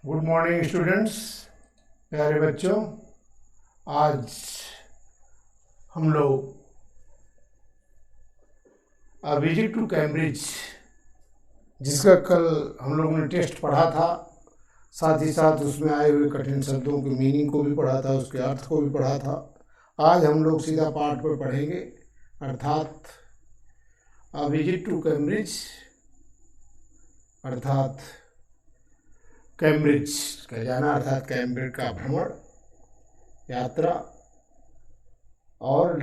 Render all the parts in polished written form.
Good morning students, प्यारे बच्चों। आज हम लोग अ विजिट टू कैम्ब्रिज, जिसका कल हम लोगों ने टेस्ट पढ़ा था, साथ ही साथ उसमें आए हुए कठिन शब्दों के मीनिंग को भी पढ़ा था, उसके अर्थ को भी पढ़ा था। आज हम लोग सीधा पाठ पर पढ़ेंगे, अर्थात अ विजिट टू कैम्ब्रिज, अर्थात कैम्ब्रिज का जाना, अर्थात कैम्ब्रिज का भ्रमण यात्रा। और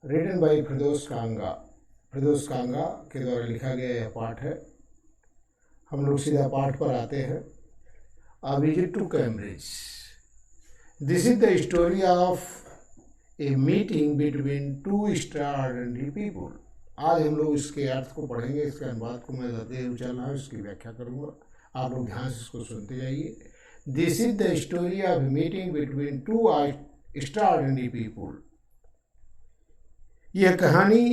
रिटन बाई फिरदौस कांगा के द्वारा लिखा गया यह पाठ है। हम लोग सीधा पाठ पर आते हैं। A visit to Cambridge, this is the story of a meeting between two extraordinary people. आज हम लोग इसके अर्थ को पढ़ेंगे, इसके अनुवाद को मैं ज़्यादा उछालना है, इसकी व्याख्या करूँगा। आप लोग ध्यान से इसको सुनते जाइए। This is the story of meeting between two extraordinary people. यह कहानी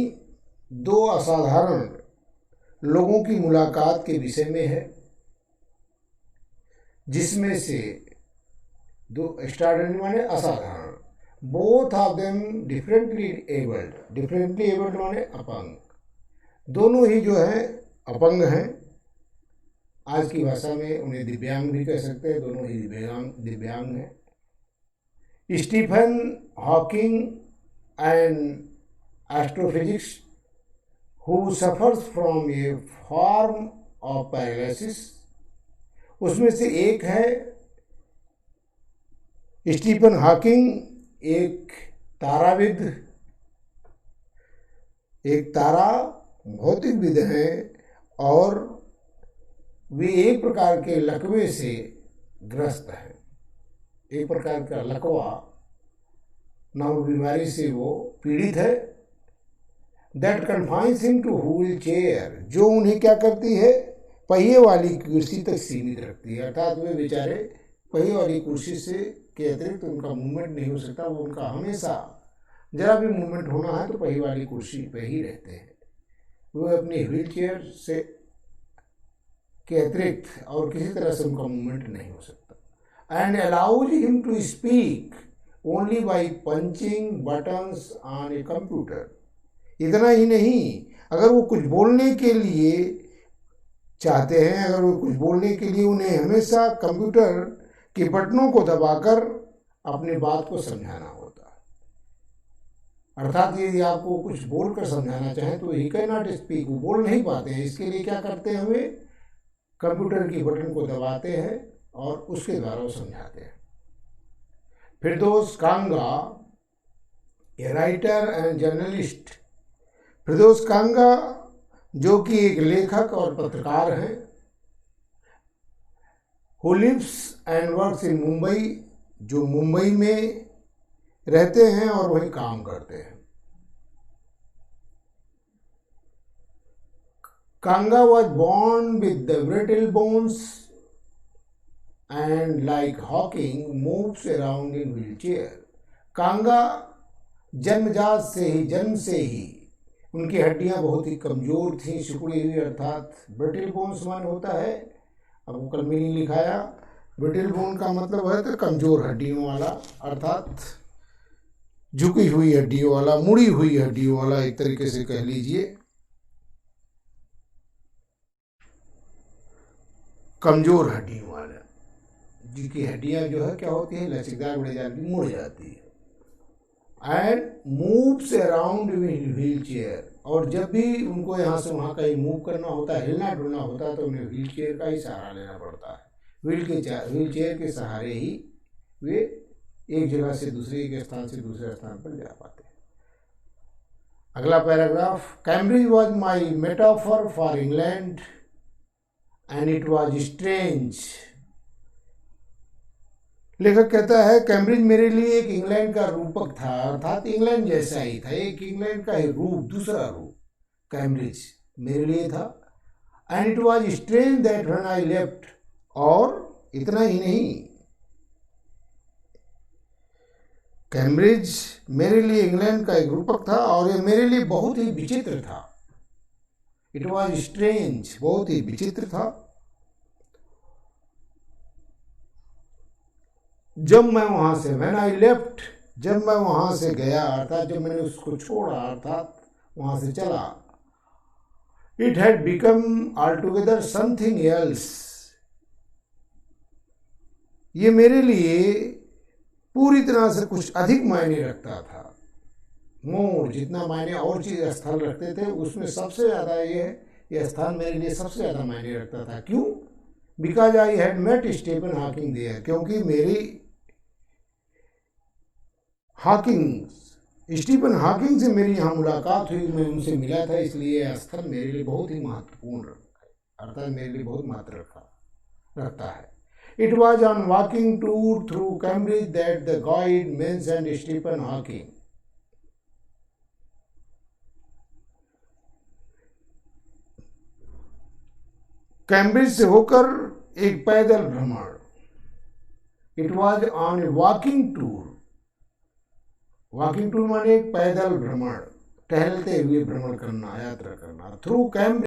दो असाधारण लोगों की मुलाकात के विषय में है, जिसमें से दो एक्स्ट्राऑर्डिनरी माने असाधारण, both of them differently abled माने अपंग, दोनों ही जो है अपंग हैं। आज की भाषा में उन्हें दिव्यांग भी कह सकते हैं, दोनों ही दिव्यांग हैं। Stephen Hawking and astrophysics who suffers from a form of paralysis, उसमें से एक है स्टीफन हॉकिंग, एक ताराविद, एक तारा भौतिकविद हैं, और वे एक प्रकार के लकवे से ग्रस्त है। एक प्रकार का लकवा नामक बीमारी से वो पीड़ित है। That confines him two wheel chair, जो उन्हें क्या करती है, पहिए वाली कुर्सी तक सीमित रखती है। अर्थात वे बेचारे पहिए वाली कुर्सी से के अतिरिक्त उनका मूवमेंट नहीं हो सकता। वो उनका हमेशा जरा भी मूवमेंट होना है तो पहिए वाली कुर्सी पे ही रहते हैं। वो अपनी व्हील चेयर से के अतिरिक्त और किसी तरह से उनका मूवमेंट नहीं हो सकता। And allows him to speak only by punching buttons on a computer. इतना ही नहीं, अगर वो कुछ बोलने के लिए चाहते हैं, अगर वो कुछ बोलने के लिए उन्हें हमेशा कंप्यूटर के बटनों को दबाकर अपनी बात को समझाना होता है। अर्थात यदि आपको कुछ बोलकर समझाना चाहें तो ही कैन नॉट स्पीक, वो बोल नहीं पाते हैं। इसके लिए क्या करते हैं, वे कंप्यूटर की बटन को दबाते हैं और उसके द्वारा वो समझाते हैं। Firdaus Kanga, a writer and journalist, Firdaus Kanga जो कि एक लेखक और पत्रकार हैं, who lives and works in Mumbai, जो मुंबई में रहते हैं और वहीं काम करते हैं। Kanga was born with the brittle bones and like Hawking moves around in wheelchair. कांगा जन्म से ही उनकी हड्डियां बहुत ही कमजोर थीं, सिकुड़ी हुई, अर्थात ब्रिटल बोन्स मान होता है। अब वो कल मीनिंग लिखाया, ब्रिटल बोन का मतलब है तो कमजोर हड्डियों वाला, अर्थात झुकी हुई हड्डियों वाला, मुड़ी हुई हड्डियों वाला, एक तरीके से कह लीजिए। कमजोर हड्डियों वाला, जिनकी हड्डियां जो है क्या होती है, लचकदार बढ़ जाती, मुड़ जाती है। And moves around in wheel chair, और जब भी उनको यहाँ से वहाँ कहीं मूव करना होता है, हिलना डुलना होता है, तो उन्हें व्हील चेयर का ही सहारा लेना पड़ता है। व्हील चेयर के सहारे ही वे एक जगह से दूसरे के स्थान से दूसरे स्थान पर जा पाते हैं। अगला paragraph, Cambridge was my metaphor for England and it was strange. लेखक कहता है, कैम्ब्रिज मेरे लिए एक इंग्लैंड का रूपक था, अर्थात इंग्लैंड जैसा ही था, एक इंग्लैंड का ही रूप, दूसरा रूप कैम्ब्रिज मेरे लिए था। And it was strange that when I left, और इतना ही नहीं, कैम्ब्रिज मेरे लिए इंग्लैंड का एक रूपक था और ये मेरे लिए बहुत ही विचित्र था इट वॉज स्ट्रेंज, बहुत ही विचित्र था। जब मैं वहां से, व्हेन आई लेफ्ट, जब मैं वहां से गया अर्थात जब मैंने उसको छोड़ा अर्थात वहां से चला, it had become altogether something else, ये मेरे लिए पूरी तरह से कुछ अधिक मायने रखता था। मोर, जितना मायने और चीज स्थान रखते थे उसमें सबसे ज्यादा ये स्थान मेरे लिए सबसे ज्यादा मायने रखता था। क्यों? Because I had met Stephen Hawking there, क्योंकि मेरी स्टीफन हॉकिंग से मेरी यहाँ मुलाकात हुई, मैं उनसे मिला था, इसलिए यह स्थान मेरे लिए बहुत ही महत्वपूर्ण अर्थात मेरे लिए बहुत महत्व रखता है। It was on walking tour through Cambridge that the guide mentioned Stephen Hawking. Cambridge से होकर एक पैदल भ्रमण, it was on A walking tour, walking tour माने पैदल भ्रमण, टहलते हुए भ्रमण करना, यात्रा करना, थ्रू कैम्ब्रिज